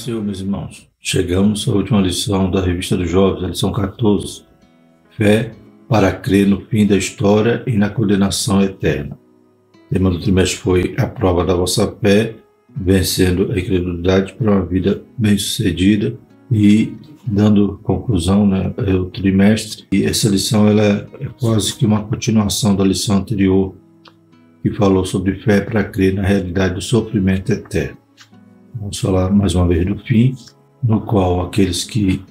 Senhor, meus irmãos. Chegamos à última lição da Revista dos Jovens, a lição 14. Fé para crer no fim da história e na condenação eterna. O tema do trimestre foi a prova da vossa fé, vencendo a incredulidade para uma vida bem-sucedida. E dando conclusão, o trimestre. E essa lição ela é quase que uma continuação da lição anterior, que falou sobre fé para crer na realidade do sofrimento eterno. Vamos falar mais uma vez do fim, no qual aqueles que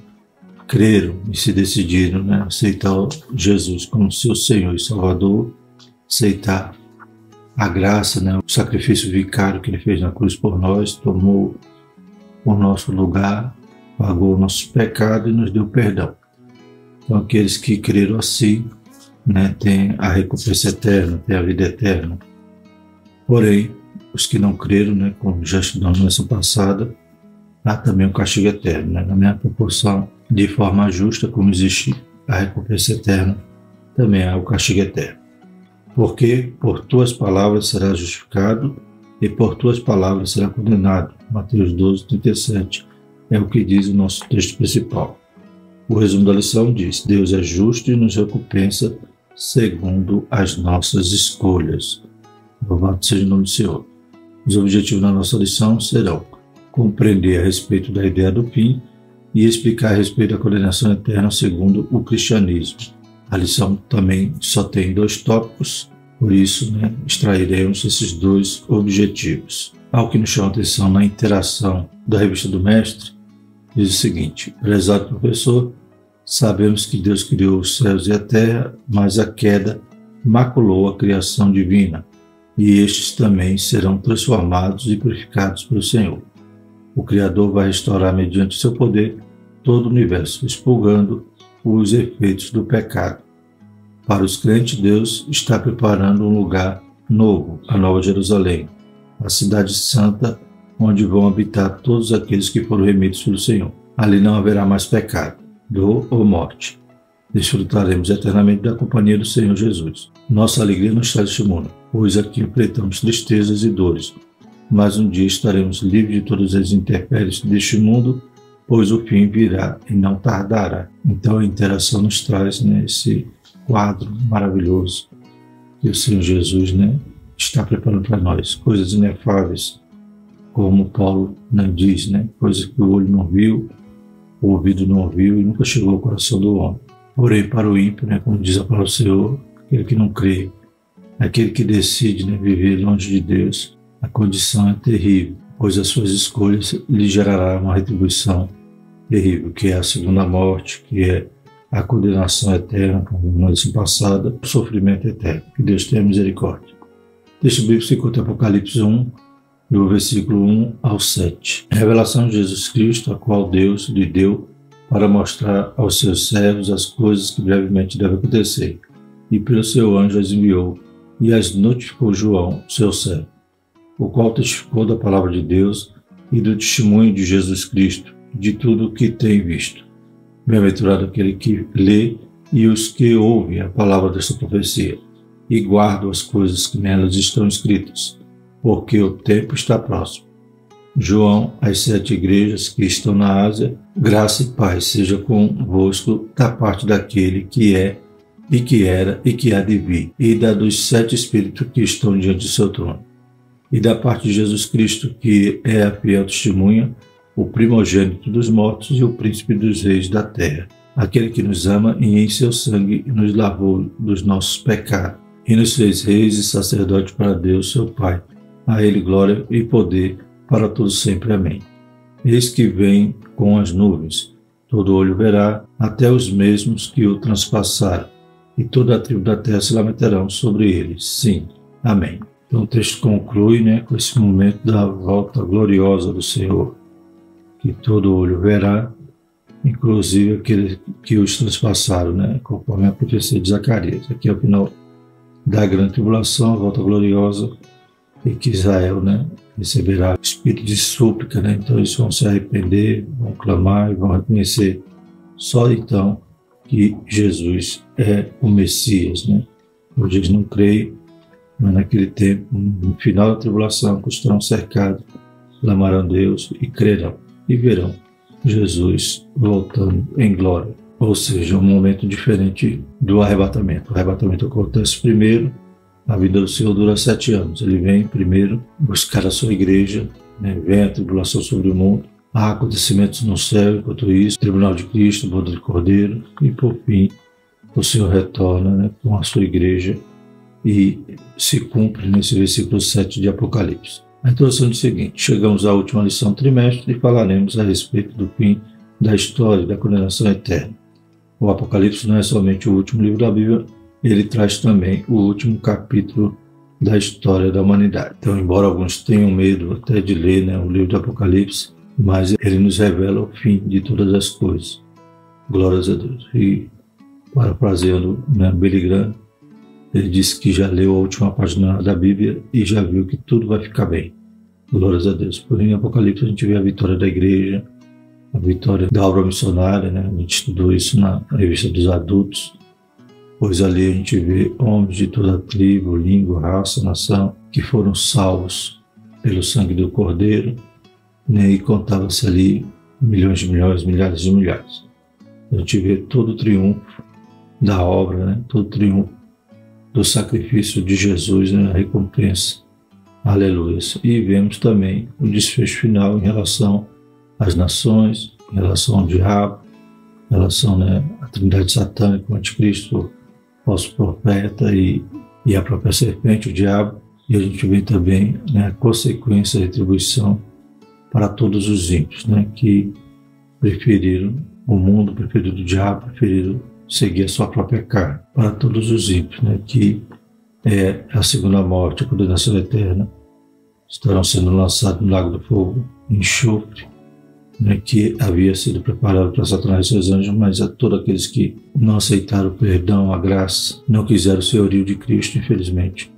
creram e se decidiram aceitar Jesus como seu Senhor e Salvador, aceitar a graça, o sacrifício vicário que Ele fez na cruz por nós, tomou o nosso lugar, pagou o nosso pecado e nos deu perdão. Então aqueles que creram assim, têm a recompensa eterna, têm a vida eterna. Porém, os que não creram, como já estudamos na lição passada, há também o castigo eterno, na mesma proporção, de forma justa, como existe a recompensa eterna, também há o castigo eterno. Porque por tuas palavras serás justificado e por tuas palavras será condenado. Mateus 12, 37 é o que diz o nosso texto principal. O resumo da lição diz: Deus é justo e nos recompensa segundo as nossas escolhas. Louvado seja o nome do Senhor. Os objetivos da nossa lição serão compreender a respeito da ideia do fim e explicar a respeito da condenação eterna segundo o cristianismo. A lição também só tem 2 tópicos, por isso extrairemos esses 2 objetivos. Algo que nos chama a atenção na interação da Revista do Mestre diz o seguinte: prezado professor, sabemos que Deus criou os céus e a terra, mas a queda maculou a criação divina, e estes também serão transformados e purificados pelo Senhor. O Criador vai restaurar mediante o seu poder todo o universo, expurgando os efeitos do pecado. Para os crentes, Deus está preparando um lugar novo, a Nova Jerusalém, a cidade santa, onde vão habitar todos aqueles que foram remidos pelo Senhor. Ali não haverá mais pecado, dor ou morte. Desfrutaremos eternamente da companhia do Senhor Jesus. Nossa alegria não está neste mundo, pois aqui enfrentamos tristezas e dores, mas um dia estaremos livres de todas as intempéries deste mundo, pois o fim virá e não tardará. Então a interação nos traz esse quadro maravilhoso que o Senhor Jesus está preparando para nós, coisas inefáveis, como Paulo diz, coisas que o olho não viu, o ouvido não ouviu e nunca chegou ao coração do homem. Porém, para o ímpio, como diz a palavra do Senhor, aquele que não crê, aquele que decide viver longe de Deus, a condição é terrível, pois as suas escolhas lhe gerará uma retribuição terrível, que é a segunda morte, que é a condenação eterna, como na lição passada, o sofrimento eterno. Que Deus tenha misericórdia. O texto bíblico se encontra em Apocalipse 1, do versículo 1 ao 7. Revelação de Jesus Cristo, a qual Deus lhe deu para mostrar aos seus servos as coisas que brevemente devem acontecer. E pelo seu anjo as enviou, e as notificou João, seu servo, o qual testificou da palavra de Deus e do testemunho de Jesus Cristo, de tudo o que tem visto. Bem-aventurado aquele que lê e os que ouvem a palavra desta profecia, e guardam as coisas que nelas estão escritas, porque o tempo está próximo. João, às 7 igrejas que estão na Ásia, graça e paz seja convosco da parte daquele que é, e que era, e que há de vir, e da dos 7 Espíritos que estão diante do seu trono, e da parte de Jesus Cristo, que é a fiel testemunha, o primogênito dos mortos e o príncipe dos reis da terra, aquele que nos ama e em seu sangue nos lavou dos nossos pecados, e nos fez reis e sacerdotes para Deus, seu Pai. A Ele glória e poder para todos sempre. Amém. Eis que vem com as nuvens, todo olho verá, até os mesmos que o transpassaram, e toda a tribo da terra se lamentarão sobre ele. Sim. Amém. Então o texto conclui com esse momento da volta gloriosa do Senhor, que todo olho verá, inclusive aqueles que os transpassaram, conforme a profecia de Zacarias. Aqui é o final da grande tribulação, a volta gloriosa, e que Israel receberá espírito de súplica, então eles vão se arrepender, vão clamar e vão reconhecer só então que Jesus é o Messias. Hoje eles não creem, mas naquele tempo, no final da tribulação, que estarão cercados, clamarão a Deus e crerão. e verão Jesus voltando em glória. Ou seja, um momento diferente do arrebatamento. O arrebatamento acontece primeiro, a vida do Senhor dura 7 anos. Ele vem primeiro buscar a sua igreja, vem a tribulação sobre o mundo, há acontecimentos no céu enquanto isso, tribunal de Cristo, boda de Cordeiro, e por fim o Senhor retorna com a sua igreja e se cumpre nesse versículo 7 de Apocalipse. A introdução diz o seguinte: chegamos à última lição do trimestre e falaremos a respeito do fim da história e da condenação eterna. O Apocalipse não é somente o último livro da Bíblia, ele traz também o último capítulo da história da humanidade. Então, embora alguns tenham medo até de ler o livro do Apocalipse, mas ele nos revela o fim de todas as coisas. Glórias a Deus. E, parafraseando Billy Graham, ele disse que já leu a última página da Bíblia e já viu que tudo vai ficar bem. Glórias a Deus. Porém, em Apocalipse a gente vê a vitória da igreja, a vitória da obra missionária, A gente estudou isso na revista dos adultos, pois ali a gente vê homens de toda tribo, língua, raça, nação, que foram salvos pelo sangue do Cordeiro, e contava-se ali milhões de milhões, milhares de milhares. A gente vê todo o triunfo da obra, todo o triunfo do sacrifício de Jesus, a recompensa. Aleluia. E vemos também o desfecho final em relação às nações, em relação ao diabo, em relação à trindade satânica, o anticristo, o falso profeta e a própria serpente, o diabo. E a gente vê também a consequência, a retribuição para todos os ímpios, que preferiram o mundo, preferiram o diabo, preferiram seguir a sua própria carne. Para todos os ímpios, que é a segunda morte, a condenação eterna, estarão sendo lançados no lago do fogo, enxofre, que havia sido preparado para Satanás e seus anjos, mas a todos aqueles que não aceitaram o perdão, a graça, não quiseram o senhorio de Cristo, infelizmente,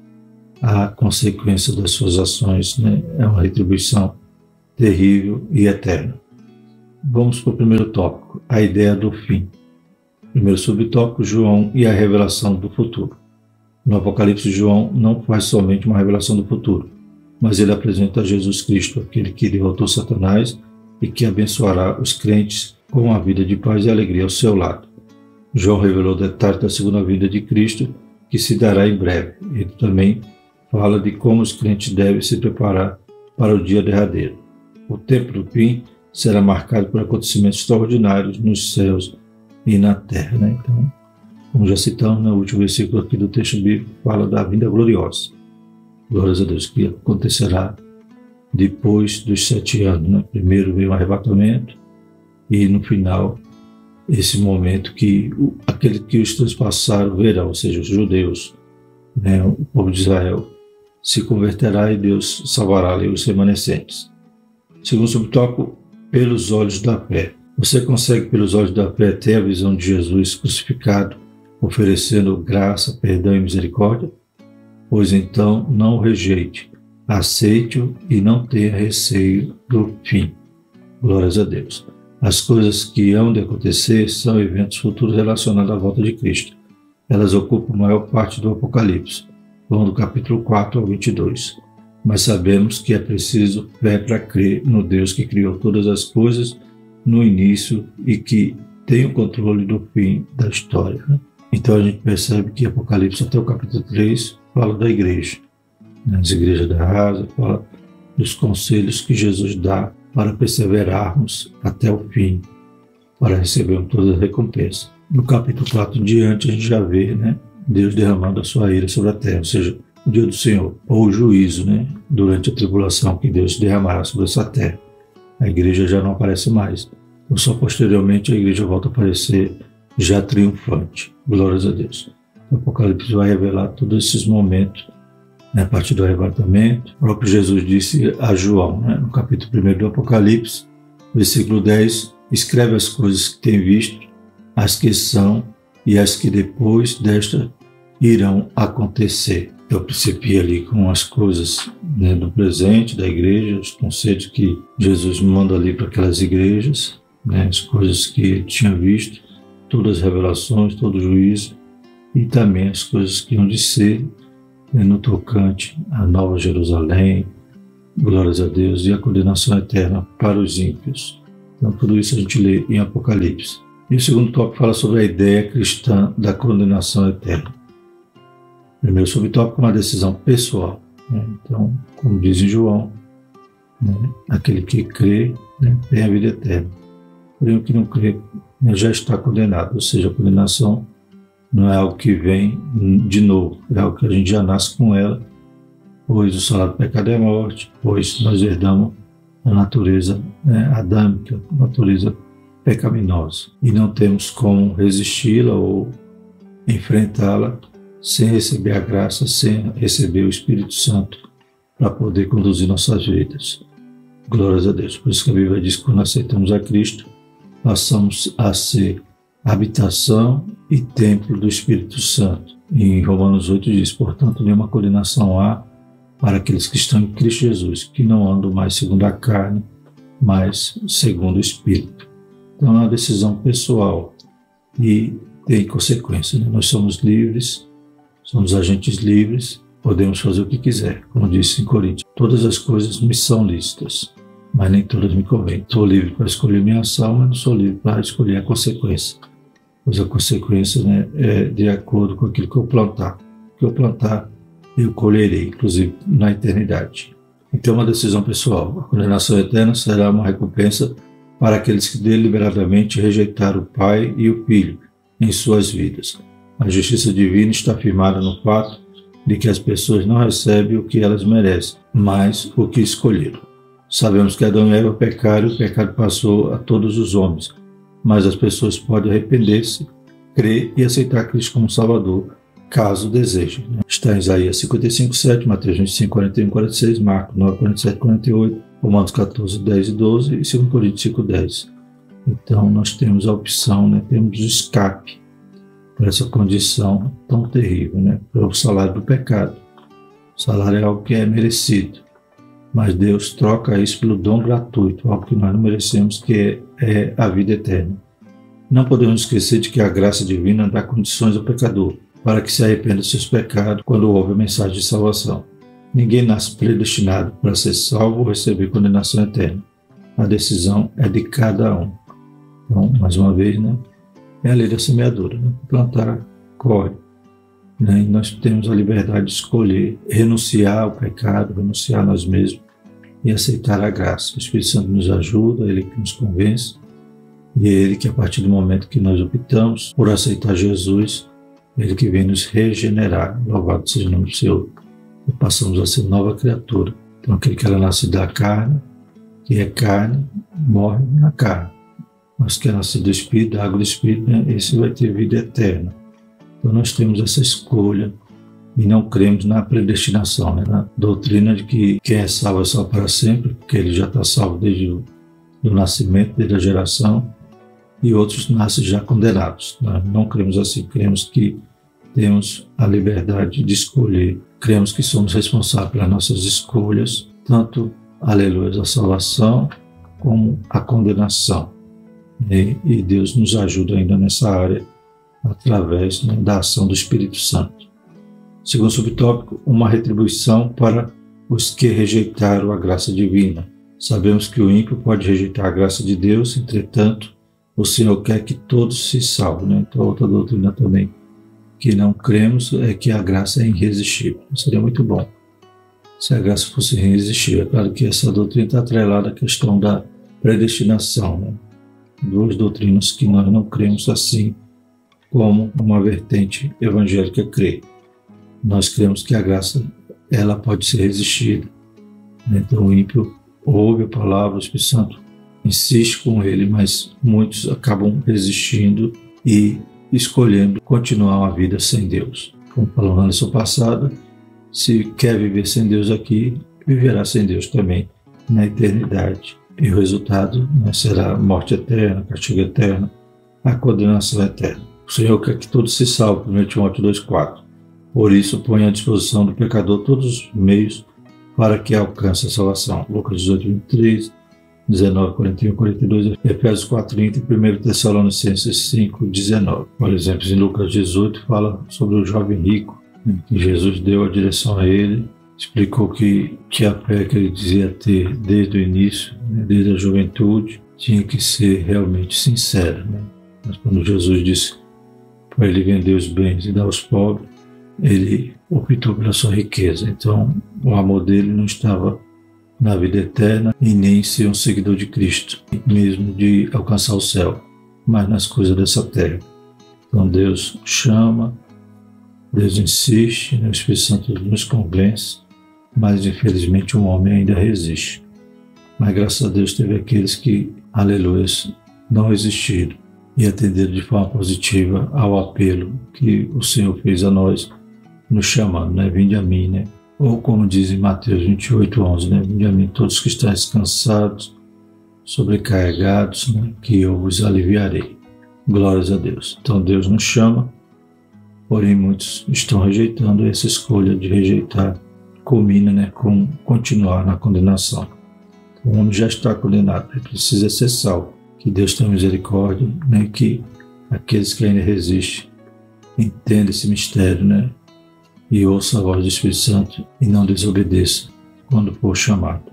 a consequência das suas ações é uma retribuição terrível e eterna. Vamos para o primeiro tópico, a ideia do fim. Primeiro subtópico, João e a revelação do futuro. No Apocalipse, João não faz somente uma revelação do futuro, mas ele apresenta Jesus Cristo, aquele que derrotou Satanás e que abençoará os crentes com a vida de paz e alegria ao seu lado. João revelou detalhes da segunda vinda de Cristo, que se dará em breve. Ele também fala de como os crentes devem se preparar para o dia derradeiro. O tempo do fim será marcado por acontecimentos extraordinários nos céus e na terra. Então, como já citamos no último versículo aqui do texto bíblico, fala da vinda gloriosa. Glórias a Deus, que acontecerá depois dos 7 anos. Primeiro veio o arrebatamento e no final esse momento que aqueles que os transpassaram verão, ou seja, os judeus, o povo de Israel, se converterá e Deus salvará ali os remanescentes. Segundo subtópico, pelos olhos da fé. Você consegue, pelos olhos da fé, ter a visão de Jesus crucificado, oferecendo graça, perdão e misericórdia? Pois então não o rejeite, aceite-o e não tenha receio do fim. Glórias a Deus. As coisas que hão de acontecer são eventos futuros relacionados à volta de Cristo. Elas ocupam a maior parte do Apocalipse, vão do capítulo 4 ao 22. Mas sabemos que é preciso fé para crer no Deus que criou todas as coisas no início e que tem o controle do fim da história. Então a gente percebe que Apocalipse até o capítulo 3 fala da igreja. As igrejas da Asa, fala dos conselhos que Jesus dá para perseverarmos até o fim, para recebermos toda a recompensa. No capítulo 4 em diante a gente já vê Deus derramando a sua ira sobre a terra, ou seja, o dia do Senhor, ou o juízo, durante a tribulação que Deus derramará sobre essa terra. A igreja já não aparece mais. Então, só posteriormente a igreja volta a aparecer já triunfante. Glórias a Deus. O Apocalipse vai revelar todos esses momentos, a partir do arrebatamento. O próprio Jesus disse a João, no capítulo 1 do Apocalipse, versículo 10, escreve as coisas que tem visto, as que são e as que depois desta irão acontecer. Eu principio ali com as coisas do presente da igreja, os conselhos que Jesus manda ali para aquelas igrejas, as coisas que ele tinha visto, todas as revelações, todo o juízo, e também as coisas que hão de ser no tocante à Nova Jerusalém, glórias a Deus, e a condenação eterna para os ímpios. Então, tudo isso a gente lê em Apocalipse. E o segundo tópico fala sobre a ideia cristã da condenação eterna. Primeiro subtópico é uma decisão pessoal. Então, como diz em João, aquele que crê tem a vida eterna. Porém, o que não crê já está condenado, ou seja, a condenação não é algo que vem de novo, é algo que a gente já nasce com ela, pois o salário do pecado é a morte, pois nós herdamos a natureza adâmica, a natureza pecaminosa, e não temos como resisti-la ou enfrentá-la sem receber a graça, sem receber o Espírito Santo para poder conduzir nossas vidas. Glórias a Deus. Por isso que a Bíblia diz que quando aceitamos a Cristo, passamos a ser habitação e templo do Espírito Santo. E em Romanos 8 diz, portanto, nenhuma condenação há para aqueles que estão em Cristo Jesus, que não andam mais segundo a carne, mas segundo o Espírito. Então é uma decisão pessoal e tem consequência. Nós somos livres, somos agentes livres, podemos fazer o que quiser. Como disse em Coríntios, todas as coisas me são lícitas, mas nem todas me convêm. Estou livre para escolher minha ação, mas não sou livre para escolher a consequência. Pois a consequência é de acordo com aquilo que eu plantar. O que eu plantar, eu colherei, inclusive na eternidade. Então é uma decisão pessoal. A condenação eterna será uma recompensa para aqueles que deliberadamente rejeitaram o Pai e o Filho em suas vidas. A justiça divina está firmada no fato de que as pessoas não recebem o que elas merecem, mas o que escolheram. Sabemos que Adão e Eva pecaram e o pecado passou a todos os homens, mas as pessoas podem arrepender-se, crer e aceitar Cristo como Salvador, caso desejem. Está em Isaías 55:7, Mateus 25:41-46, Marcos 9:47-48, Romanos 14:10 e 12 e 2 Coríntios 5:10. Então nós temos a opção, temos o escape para essa condição tão terrível, para o salário do pecado. O salário é algo que é merecido, mas Deus troca isso pelo dom gratuito, algo que nós não merecemos, que é a vida eterna. Não podemos esquecer de que a graça divina dá condições ao pecador para que se arrependa dos seus pecados quando ouve a mensagem de salvação. Ninguém nasce predestinado para ser salvo ou receber condenação eterna. A decisão é de cada um. Então, mais uma vez, é a lei da semeadura. Plantar, colhe. E nós temos a liberdade de escolher, renunciar ao pecado, renunciar a nós mesmos e aceitar a graça. O Espírito Santo nos ajuda, Ele que nos convence, e é Ele que, a partir do momento que nós optamos por aceitar Jesus, Ele que vem nos regenerar. Louvado seja o nome do Senhor. E passamos a ser nova criatura. Então, aquele que era nascido da carne, que é carne, morre na carne. Mas que é nascido do Espírito, da água do Espírito, esse vai ter vida eterna. Então nós temos essa escolha e não cremos na predestinação, na doutrina de que quem é salvo é salvo para sempre, porque ele já está salvo desde o nascimento, desde a geração, e outros nascem já condenados. Nós não cremos assim, cremos que temos a liberdade de escolher, cremos que somos responsáveis pelas nossas escolhas, tanto, aleluia, a salvação como a condenação. E Deus nos ajuda ainda nessa área através da ação do Espírito Santo. Segundo subtópico, uma retribuição para os que rejeitaram a graça divina. Sabemos que o ímpio pode rejeitar a graça de Deus, entretanto, o Senhor quer que todos se salvem. Então, outra doutrina também que não cremos é que a graça é irresistível. Seria muito bom se a graça fosse irresistível. É claro que essa doutrina está atrelada à questão da predestinação. Duas doutrinas que nós não cremos assim como uma vertente evangélica crê. Nós cremos que a graça ela pode ser resistida. Então o ímpio ouve a palavra, o Espírito Santo insiste com ele, mas muitos acabam resistindo e escolhendo continuar uma vida sem Deus. Como falamos na lição passada, se quer viver sem Deus aqui, viverá sem Deus também na eternidade. E o resultado será a morte eterna, castigo eterno, a condenação eterna. O Senhor quer que todos se salvem, 1 Timóteo 2,4. Por isso, põe à disposição do pecador todos os meios para que alcance a salvação. Lucas 18:23, 19:41-42, Efésios 4:30 e 1 Tessalonicenses 5:19. Por exemplo, em Lucas 18 fala sobre o jovem rico, que Jesus deu a direção a ele, explicou que a fé que ele dizia ter desde o início, desde a juventude, tinha que ser realmente sincera, né? Mas quando Jesus disse para ele vender os bens e dar aos pobres, ele optou pela sua riqueza. Então, o amor dele não estava na vida eterna e nem em ser um seguidor de Cristo, mesmo de alcançar o céu, mas nas coisas dessa terra. Então, Deus chama, Deus insiste, o Espírito Santo nos convence, mas infelizmente o homem ainda resiste. Mas graças a Deus teve aqueles que, aleluia, não resistiram e atenderam de forma positiva ao apelo que o Senhor fez a nós, nos chamando, né? Vinde a mim, né? Ou como diz em Mateus 28:11, né? Vinde a mim todos que estáis cansados, sobrecarregados, né? Que eu vos aliviarei. Glórias a Deus. Então Deus nos chama, porém muitos estão rejeitando. Essa escolha de rejeitar culmina, né? Com continuar na condenação. O homem já está condenado, ele precisa ser salvo. Que Deus tenha misericórdia, né? Que aqueles que ainda resistem entendam esse mistério, né? E ouça a voz do Espírito Santo e não desobedeça quando for chamado.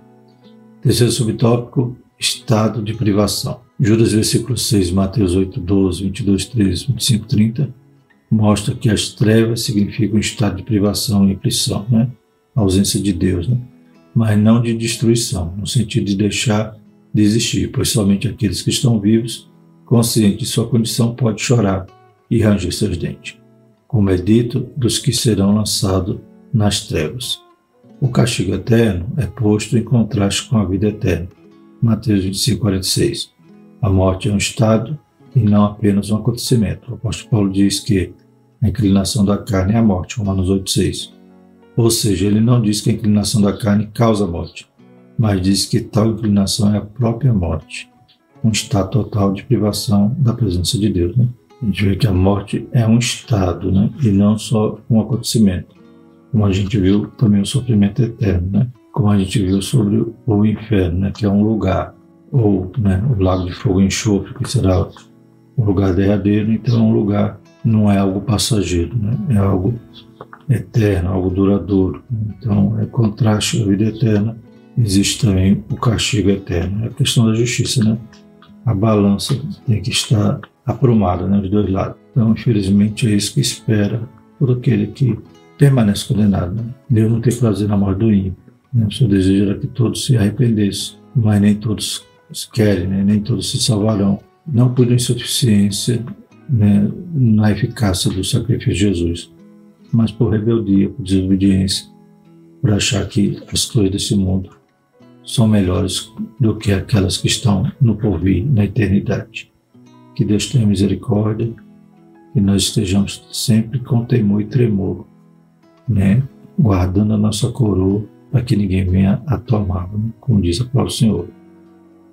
Terceiro subtópico, estado de privação. Judas, versículo 6, Mateus 8:12, 22:13, 25:30, mostra que as trevas significam um estado de privação e aflição, né? A ausência de Deus, né? Mas não de destruição, no sentido de deixar de existir, pois somente aqueles que estão vivos, conscientes de sua condição, podem chorar e ranger seus dentes, como é dito dos que serão lançados nas trevas. O castigo eterno é posto em contraste com a vida eterna. Mateus 25:46. A morte é um estado e não apenas um acontecimento. O apóstolo Paulo diz que a inclinação da carne é a morte, Romanos 8:6. Ou seja, ele não diz que a inclinação da carne causa a morte, mas diz que tal inclinação é a própria morte, um estado total de privação da presença de Deus, né? A gente vê que a morte é um estado, né? E não só um acontecimento. Como a gente viu também o sofrimento eterno, né? Como a gente viu sobre o inferno, né? Que é um lugar, ou, né, o lago de fogo e enxofre, que será um lugar derradeiro. Então é um lugar, não é algo passageiro, né? É algo eterno, algo duradouro. Então é contraste à vida eterna. Existe também o castigo eterno. É a questão da justiça, né? A balança tem que estar aprumada, né, dos dois lados. Então, infelizmente, é isso que espera por aquele que permanece condenado, né? Deus não tem prazer na morte do ímpio, né? O seu desejo era que todos se arrependessem, mas nem todos querem, né? Nem todos se salvarão. Não por insuficiência, né, na eficácia do sacrifício de Jesus, mas por rebeldia, por desobediência, por achar que as coisas desse mundo são melhores do que aquelas que estão no porvir, na eternidade. Que Deus tenha misericórdia, que nós estejamos sempre com temor e tremor, né? Guardando a nossa coroa para que ninguém venha a tomá-la, né? Como diz a palavra do Senhor.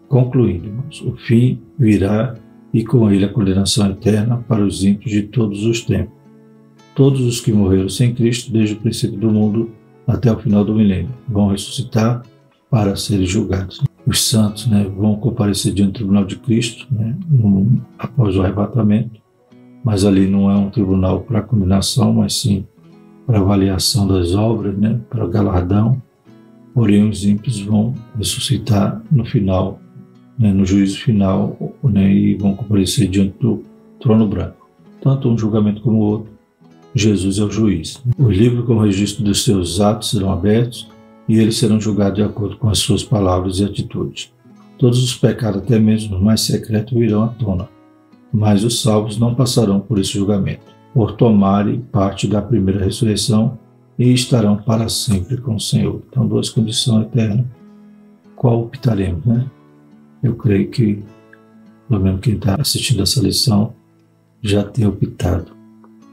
Concluindo, irmãos, o fim virá e com ele a condenação eterna para os ímpios de todos os tempos. Todos os que morreram sem Cristo desde o princípio do mundo até o final do milênio vão ressuscitar para serem julgados. Os santos, né, vão comparecer diante do tribunal de Cristo, né, após o arrebatamento, mas ali não é um tribunal para condenação, mas sim para avaliação das obras, né, para galardão. Porém, os ímpios vão ressuscitar no final, né, no juízo final, né, e vão comparecer diante do trono branco. Tanto um julgamento como o outro, Jesus é o juiz. Os livros com o registro dos seus atos serão abertos e eles serão julgados de acordo com as suas palavras e atitudes. Todos os pecados, até mesmo os mais secretos, virão à tona, mas os salvos não passarão por esse julgamento, por tomarem parte da primeira ressurreição e estarão para sempre com o Senhor. Então, duas condições eternas. Qual optaremos, né? Eu creio que, pelo menos quem está assistindo essa lição, já tem optado,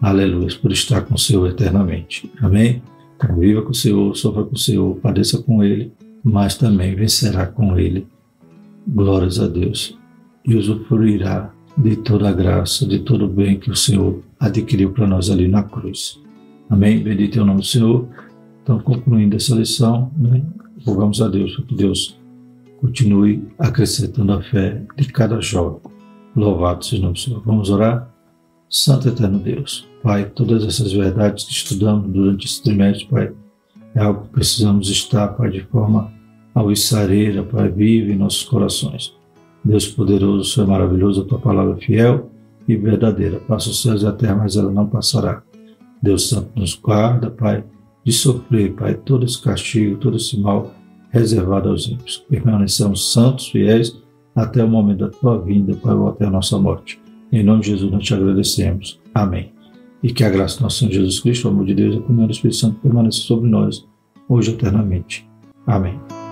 aleluia, por estar com o Senhor eternamente. Amém? Então, viva com o Senhor, sofra com o Senhor, padeça com Ele, mas também vencerá com Ele. Glórias a Deus. E usufruirá de toda a graça, de todo o bem que o Senhor adquiriu para nós ali na cruz. Amém? Bendito é o nome do Senhor. Então, concluindo essa lição, né, rogamos a Deus para que Deus continue acrescentando a fé de cada jovem. Louvado seja o nome do Senhor. Vamos orar? Santo Eterno Deus, Pai, todas essas verdades que estudamos durante esse trimestre, Pai, é algo que precisamos estar, Pai, de forma alvissareira, Pai, viva em nossos corações. Deus poderoso, o Senhor é maravilhoso, a tua palavra é fiel e verdadeira. Passa os céus e a terra, mas ela não passará. Deus Santo nos guarda, Pai, de sofrer, Pai, todo esse castigo, todo esse mal reservado aos ímpios. Permanecemos santos, fiéis, até o momento da tua vinda, Pai, ou até a nossa morte. Em nome de Jesus nós te agradecemos. Amém. E que a graça do nosso Senhor Jesus Cristo, o amor de Deus e a comunhão do Espírito Santo permaneça sobre nós, hoje e eternamente. Amém.